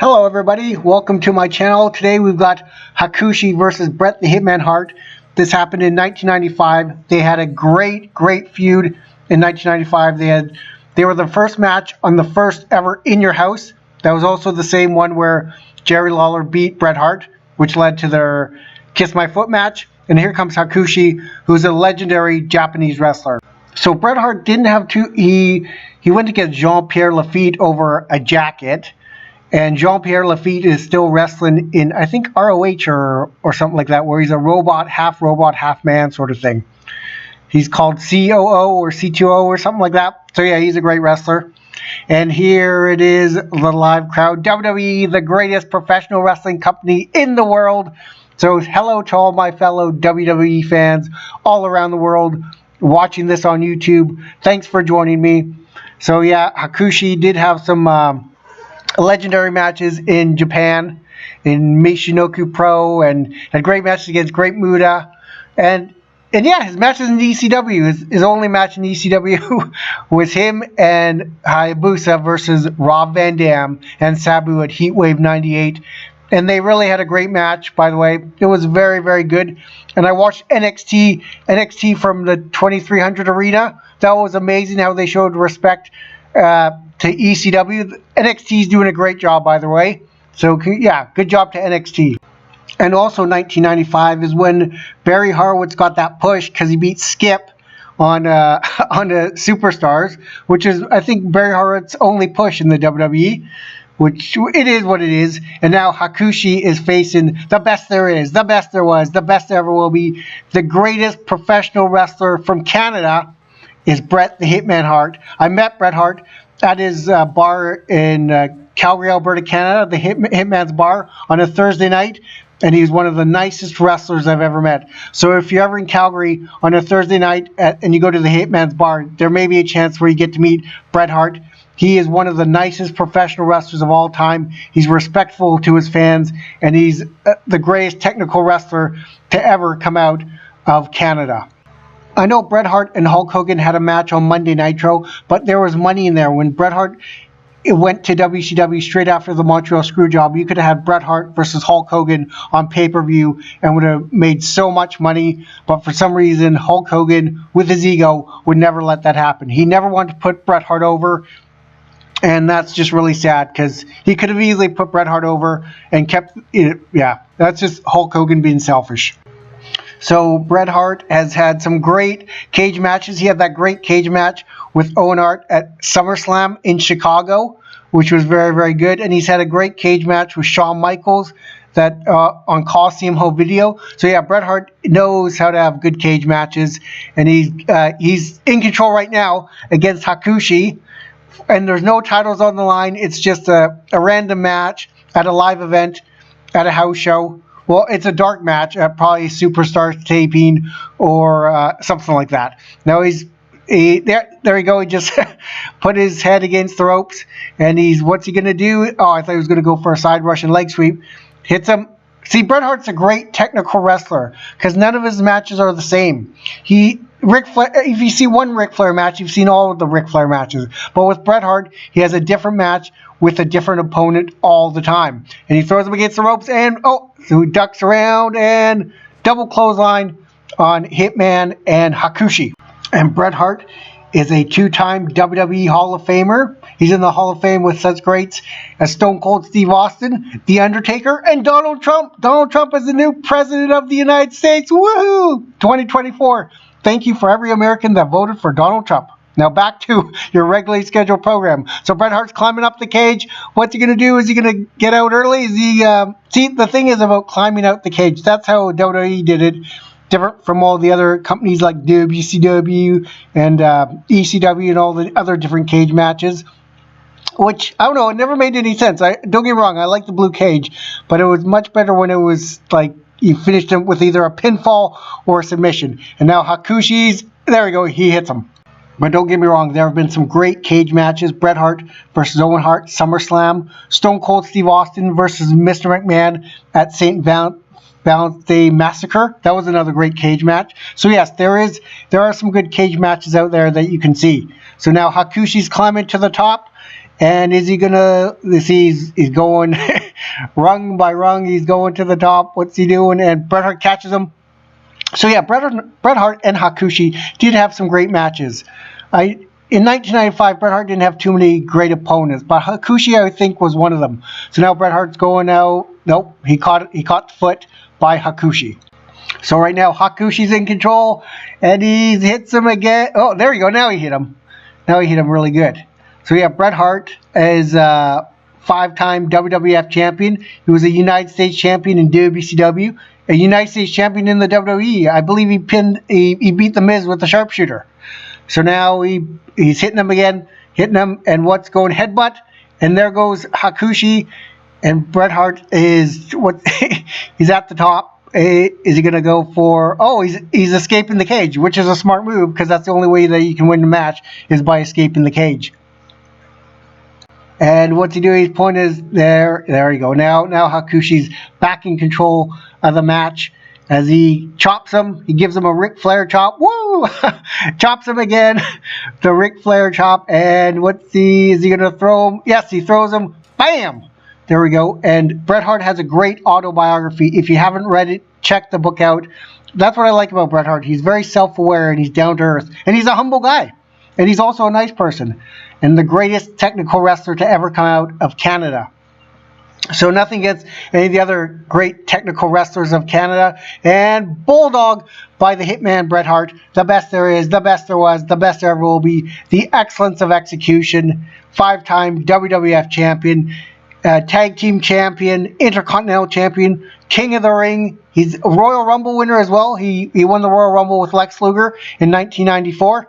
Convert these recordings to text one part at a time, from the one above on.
Hello everybody, welcome to my channel. Today we've got Hakushi versus Bret the Hitman Hart. This happened in 1995. They had a great feud in 1995. They were the first match on the first ever In Your House. That was also the same one where Jerry Lawler beat Bret Hart, which led to their Kiss My Foot match. And here comes Hakushi, who's a legendary Japanese wrestler. So Bret Hart didn't have to, he went to get Jean-Pierre Lafitte over a jacket. And Jean-Pierre Lafitte is still wrestling in, I think, ROH or something like that, where he's a robot, half man sort of thing. He's called COO or C2O or something like that. So yeah, he's a great wrestler. And here it is, the live crowd. WWE, the greatest professional wrestling company in the world. So hello to all my fellow WWE fans all around the world watching this on YouTube. Thanks for joining me. So yeah, Hakushi did have some legendary matches in Japan, in Michinoku Pro, and had great matches against Great Muta. And yeah, his matches in ECW, his only match in ECW was him and Hayabusa versus Rob Van Dam and Sabu at Heatwave 98. And they really had a great match, by the way. It was very good. And I watched NXT from the 2300 arena. That was amazing how they showed respect to ECW. NXT is doing a great job, by the way. So yeah, good job to NXT. And also 1995 is when Barry Horowitz got that push because he beat Skip on the Superstars, which is, I think, Barry Horowitz's only push in the WWE, which it is what it is. And now Hakushi is facing the best there is, the best there was, the best there ever will be. The greatest professional wrestler from Canada is Bret the Hitman Hart. I met Bret Hart at his bar in Calgary, Alberta, Canada, the Hitman's Bar, on a Thursday night, and he's one of the nicest wrestlers I've ever met. So if you're ever in Calgary on a Thursday night and you go to the Hitman's Bar, there may be a chance where you get to meet Bret Hart. He is one of the nicest professional wrestlers of all time. He's respectful to his fans, and he's the greatest technical wrestler to ever come out of Canada. I know Bret Hart and Hulk Hogan had a match on Monday Nitro, but there was money in there. When Bret Hart went to WCW straight after the Montreal Screwjob, you could have had Bret Hart versus Hulk Hogan on pay-per-view and would have made so much money. But for some reason, Hulk Hogan, with his ego, would never let that happen. He never wanted to put Bret Hart over. And that's just really sad because he could have easily put Bret Hart over and kept it. Yeah, that's just Hulk Hogan being selfish. So Bret Hart has had some great cage matches. He had that great cage match with Owen Hart at SummerSlam in Chicago, which was very good. And he's had a great cage match with Shawn Michaels that on Coliseum Home Video. So yeah, Bret Hart knows how to have good cage matches, and he's in control right now against Hakushi. And there's no titles on the line. It's just a random match at a live event at a house show. Well, it's a dark match at probably Superstars taping or something like that. Now there you go. He just put his head against the ropes, and what's he gonna do? Oh, I thought he was gonna go for a side Russian leg sweep. Hits him. See, Bret Hart's a great technical wrestler because none of his matches are the same. Ric Flair, if you see one Ric Flair match, you've seen all of the Ric Flair matches. But with Bret Hart, he has a different match with a different opponent all the time. And he throws him against the ropes, and so he ducks around and double clothesline on Hitman and Hakushi. And Bret Hart is a two-time WWE Hall of Famer. He's in the Hall of Fame with such greats as Stone Cold Steve Austin, The Undertaker, and Donald Trump. Donald Trump is the new president of the United States. Woohoo! 2024. Thank you for every American that voted for Donald Trump. Now back to your regularly scheduled program. So Bret Hart's climbing up the cage. What's he going to do? Is he going to get out early? See, the thing is about climbing out the cage. That's how WWE did it. Different from all the other companies like WCW and ECW and all the other different cage matches. Which, I don't know, it never made any sense. Don't get me wrong, I like the blue cage. But it was much better when it was like you finished him with either a pinfall or a submission. And now Hakushi's, there we go, he hits him. But don't get me wrong, there have been some great cage matches. Bret Hart versus Owen Hart, SummerSlam. Stone Cold Steve Austin versus Mr. McMahon at St. Valentine's Day Massacre. That was another great cage match. So yes, there are some good cage matches out there that you can see. So now Hakushi's climbing to the top. And is he gonna? He's going rung by rung. He's going to the top. What's he doing? And Bret Hart catches him. So yeah, Bret Hart and Hakushi did have some great matches. In 1995, Bret Hart didn't have too many great opponents, but Hakushi, I think, was one of them. So now Bret Hart's going out. Nope, he caught the foot by Hakushi. So right now, Hakushi's in control, and he hits him again. Oh, there you go. Now he hit him. Now he hit him really good. So yeah, Bret Hart is a 5-time WWF champion. He was a United States champion in WCW, a United States champion in the WWE. I believe he beat The Miz with the sharpshooter. So now he's hitting him again, and what's going headbutt, and there goes Hakushi, and Bret Hart is he's at the top. Is he gonna go for? Oh, he's escaping the cage, which is a smart move because that's the only way that you can win the match is by escaping the cage. And what's he doing? His point is there. There you go. Now Hakushi's back in control of the match. As he chops him, he gives him a Ric Flair chop. Woo! Chops him again. The Ric Flair chop. And is he going to throw him? Yes, he throws him. Bam! There we go. And Bret Hart has a great autobiography. If you haven't read it, check the book out. That's what I like about Bret Hart. He's very self-aware and he's down to earth. And he's a humble guy. And he's also a nice person. And the greatest technical wrestler to ever come out of Canada. So nothing against any of the other great technical wrestlers of Canada. And Bulldog by the Hitman Bret Hart. The best there is, the best there was, the best there ever will be. The excellence of execution. 5-time WWF champion. Tag team champion. Intercontinental champion. King of the Ring. He's a Royal Rumble winner as well. He won the Royal Rumble with Lex Luger in 1994.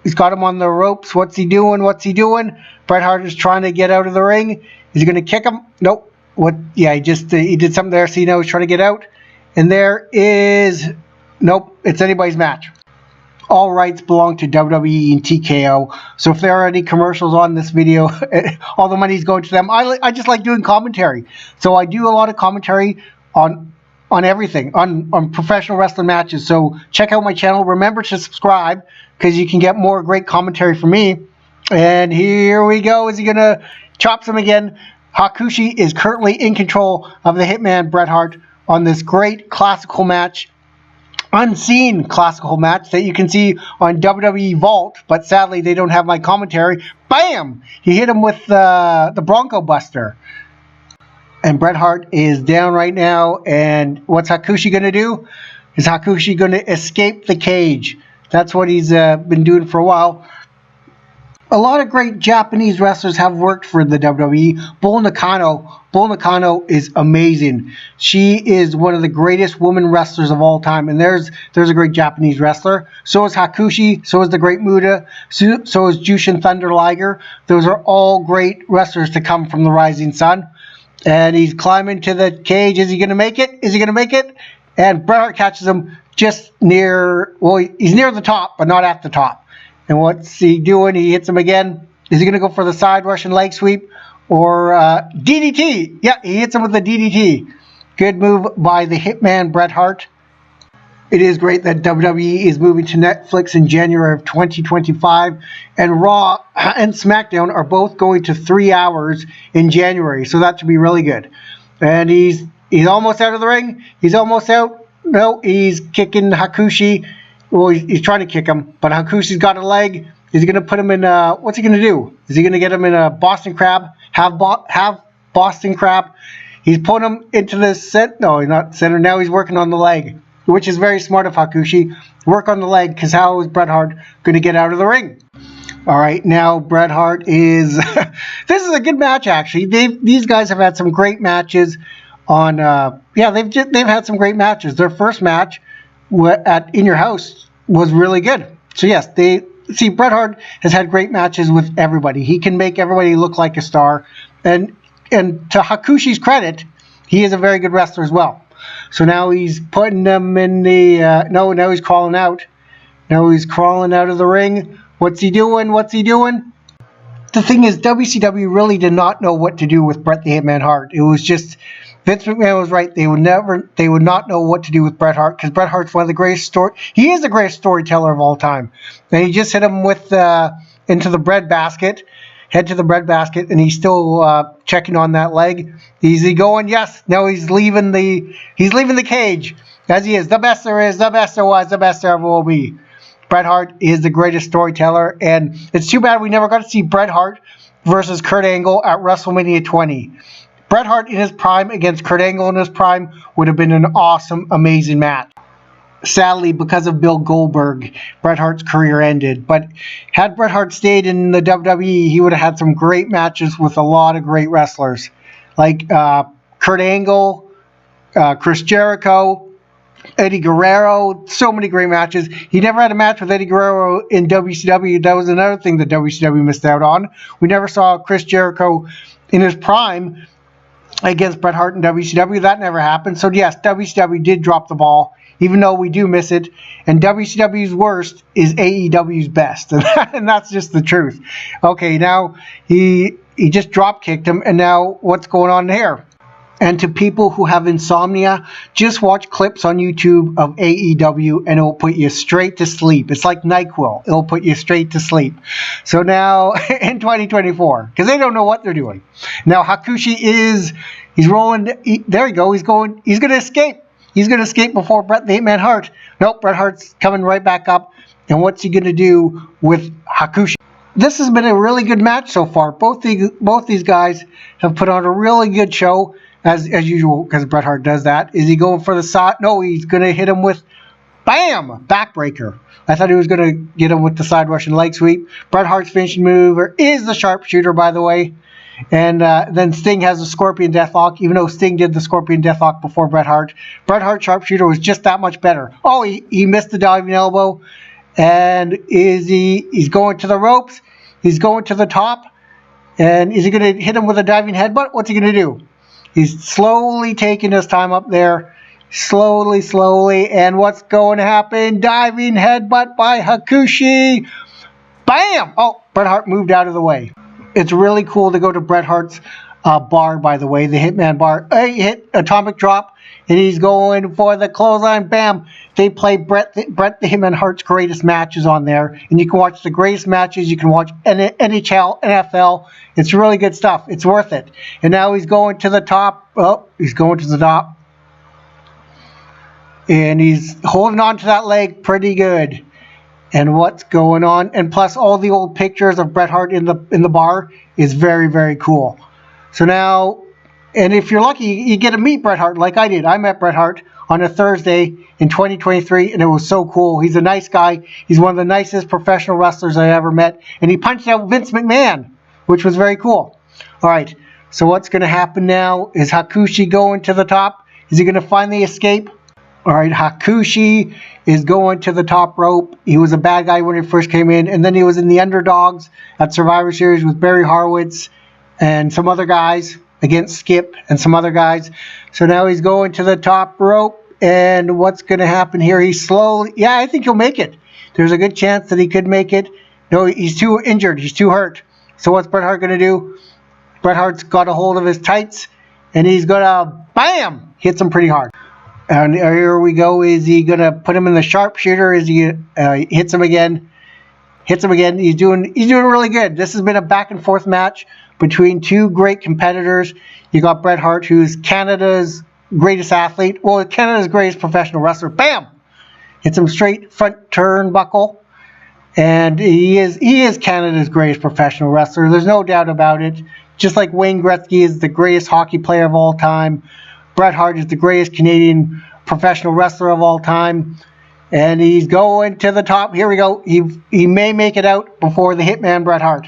He's got him on the ropes. What's he doing? What's he doing? Bret Hart is trying to get out of the ring. Is he going to kick him? Nope. What? Yeah, he did something there. So you know he's trying to get out. And there is... Nope. It's anybody's match. All rights belong to WWE and TKO. So if there are any commercials on this video, all the money's going to them. I just like doing commentary. So I do a lot of commentary on everything, on professional wrestling matches. So check out my channel. Remember to subscribe because you can get more great commentary from me. And here we go. Is he going to chop him again? Hakushi is currently in control of the Hitman Bret Hart on this great classical match. Unseen classical match that you can see on WWE Vault. But sadly, they don't have my commentary. Bam! He hit him with the Bronco Buster. And Bret Hart is down right now. And what's Hakushi going to do? Is Hakushi going to escape the cage? That's what he's been doing for a while. A lot of great Japanese wrestlers have worked for the WWE. Bull Nakano is amazing. She is one of the greatest women wrestlers of all time. And there's a great Japanese wrestler. So is Hakushi. So is the Great Muta. So is Jushin Thunder Liger. Those are all great wrestlers to come from the Rising Sun. And he's climbing to the cage. Is he going to make it? Is he going to make it? And Bret Hart catches him just near, well, he's near the top, but not at the top. And what's he doing? He hits him again. Is he going to go for the side Russian leg sweep or DDT? Yeah, he hits him with the DDT. Good move by the Hitman Bret Hart. It is great that WWE is moving to Netflix in January of 2025. And Raw and SmackDown are both going to 3 hours in January. So that should be really good. And he's almost out of the ring. He's almost out. No, he's kicking Hakushi. Well, he's trying to kick him, but Hakushi's got a leg. Is he going to put him in what's he going to do? Is he going to get him in a Boston Crab? Have Boston Crab? He's putting him into the center. No, he's not center. Now he's working on the leg, which is very smart of Hakushi. Work on the leg, because how is Bret Hart going to get out of the ring? All right, now Bret Hart is... This is a good match, actually. These guys have had some great matches on... they've had some great matches. Their first match at In Your House was really good. So yes, Bret Hart has had great matches with everybody. He can make everybody look like a star. And to Hakushi's credit, he is a very good wrestler as well. So now he's putting them in the... now he's crawling out. Now he's crawling out of the ring. What's he doing? What's he doing? The thing is, WCW really did not know what to do with Bret the Hitman Hart. It was just... Vince McMahon was right. They would not know what to do with Bret Hart, because Bret Hart's one of the greatest he is the greatest storyteller of all time. And he just hit him with, and into the breadbasket. Head to the breadbasket, and he's still checking on that leg. Is he going? Yes. No, he's leaving the cage. As he is. The best there is, the best there was, the best there ever will be. Bret Hart is the greatest storyteller, and it's too bad we never got to see Bret Hart versus Kurt Angle at WrestleMania 20. Bret Hart in his prime against Kurt Angle in his prime would have been an awesome, amazing match. Sadly, because of Bill Goldberg, Bret Hart's career ended. But had Bret Hart stayed in the WWE, he would have had some great matches with a lot of great wrestlers. Like Kurt Angle, Chris Jericho, Eddie Guerrero, so many great matches. He never had a match with Eddie Guerrero in WCW. That was another thing that WCW missed out on. We never saw Chris Jericho in his prime against Bret Hart in WCW. That never happened. So yes, WCW did drop the ball, even though we do miss it. And WCW's worst is AEW's best. And that's just the truth. Okay, now he just drop kicked him, and now what's going on here? And to people who have insomnia, just watch clips on YouTube of AEW and it will put you straight to sleep. It's like NyQuil. It will put you straight to sleep. So now in 2024, because they don't know what they're doing. Now Hakushi he's rolling. There you go. He's going to escape. He's going to escape before Bret the Hitman Hart. Nope, Bret Hart's coming right back up. And what's he going to do with Hakushi? This has been a really good match so far. Both these guys have put on a really good show. As usual, because Bret Hart does that. Is he going for the side? No, he's going to hit him with, bam, backbreaker. I thought he was going to get him with the side Russian leg sweep. Bret Hart's finishing move is the sharpshooter, by the way. And then Sting has a scorpion deathlock, even though Sting did the scorpion deathlock before Bret Hart. Bret Hart sharpshooter was just that much better. Oh, he missed the diving elbow. And he's going to the ropes. He's going to the top. And is he going to hit him with a diving headbutt? What's he going to do? He's slowly taking his time up there. Slowly. And what's going to happen? Diving headbutt by Hakushi. Bam! Oh, Bret Hart moved out of the way. It's really cool to go to Bret Hart's bar, by the way, the Hitman bar. He hit atomic drop, and he's going for the clothesline. Bam! They play Bret the Hitman Hart's greatest matches on there, and you can watch the greatest matches. You can watch NHL, NFL. It's really good stuff. It's worth it. And now he's going to the top. Oh, he's going to the top, and he's holding on to that leg pretty good. And what's going on? And plus, all the old pictures of Bret Hart in the bar is very, very cool. So now, and if you're lucky, you get to meet Bret Hart like I did. I met Bret Hart on a Thursday in 2023, and it was so cool. He's a nice guy. He's one of the nicest professional wrestlers I ever met. And he punched out Vince McMahon, which was very cool. All right, so what's going to happen now? Is Hakushi going to the top? Is he going to finally escape? All right, Hakushi is going to the top rope. He was a bad guy when he first came in, and then he was in the Underdogs at Survivor Series with Barry Horowitz and some other guys against Skip and some other guys. So now he's going to the top rope, and what's going to happen here? He's slowly, yeah, I think he'll make it. There's a good chance that he could make it. No, he's too injured. He's too hurt. So what's Bret Hart going to do? Bret Hart's got a hold of his tights, and he's going to, bam, hits him pretty hard. And here we go. Is he going to put him in the sharpshooter? Is he hits him again? Hits him again. He's doing really good. This has been a back and forth match between two great competitors. You got Bret Hart, who's Canada's greatest athlete. Well, Canada's greatest professional wrestler. Bam! Hits him straight front turnbuckle. And he is Canada's greatest professional wrestler. There's no doubt about it. Just like Wayne Gretzky is the greatest hockey player of all time, Bret Hart is the greatest Canadian professional wrestler of all time. And he's going to the top. Here we go. He may make it out before the Hitman Bret Hart.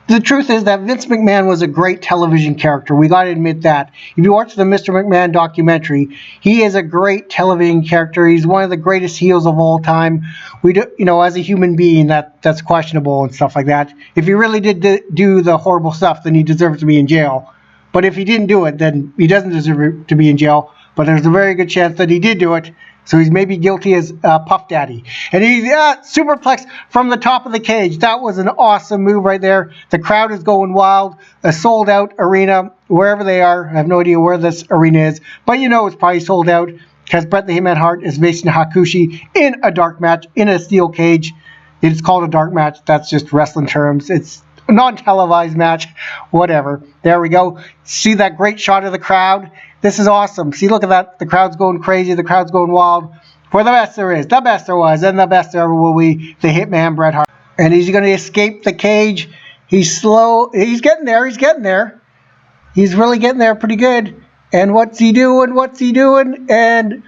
The truth is that Vince McMahon was a great television character. We got to admit that. If you watch the Mr. McMahon documentary, he is a great television character. He's one of the greatest heels of all time. We do, as a human being, that's questionable and stuff like that. If he really did do the horrible stuff, then he deserves to be in jail. But if he didn't do it, then he doesn't deserve to be in jail. But there's a very good chance that he did do it. So he's maybe guilty as Puff Daddy. And he's superplex from the top of the cage. That was an awesome move right there. The crowd is going wild. A sold out arena, wherever they are. I have no idea where this arena is. But it's probably sold out because Bret the Hitman Hart is facing Hakushi in a dark match in a steel cage. It's called a dark match. That's just wrestling terms. It's a non-televised match. Whatever. There we go. See that great shot of the crowd? This is awesome. See, look at that. The crowd's going crazy. The crowd's going wild. For the best there is, the best there was, and the best there ever will be, the Hitman Bret Hart. And he's going to escape the cage. He's slow. He's getting there. He's getting there. He's really getting there pretty good. And what's he doing? What's he doing? And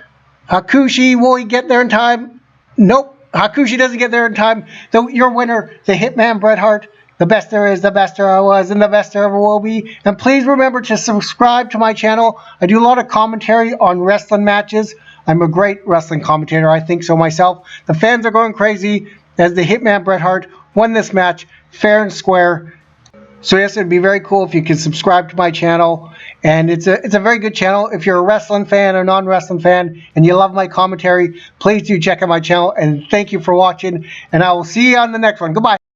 Hakushi, will he get there in time? Nope. Hakushi doesn't get there in time. So your winner, the Hitman Bret Hart. The best there is, the best there ever was, and the best there ever will be. And please remember to subscribe to my channel. I do a lot of commentary on wrestling matches. I'm a great wrestling commentator. I think so myself. The fans are going crazy as the Hitman Bret Hart won this match fair and square. So yes, it'd be very cool if you could subscribe to my channel. And it's a very good channel. If you're a wrestling fan or non-wrestling fan and you love my commentary, please do check out my channel. And thank you for watching. And I will see you on the next one. Goodbye.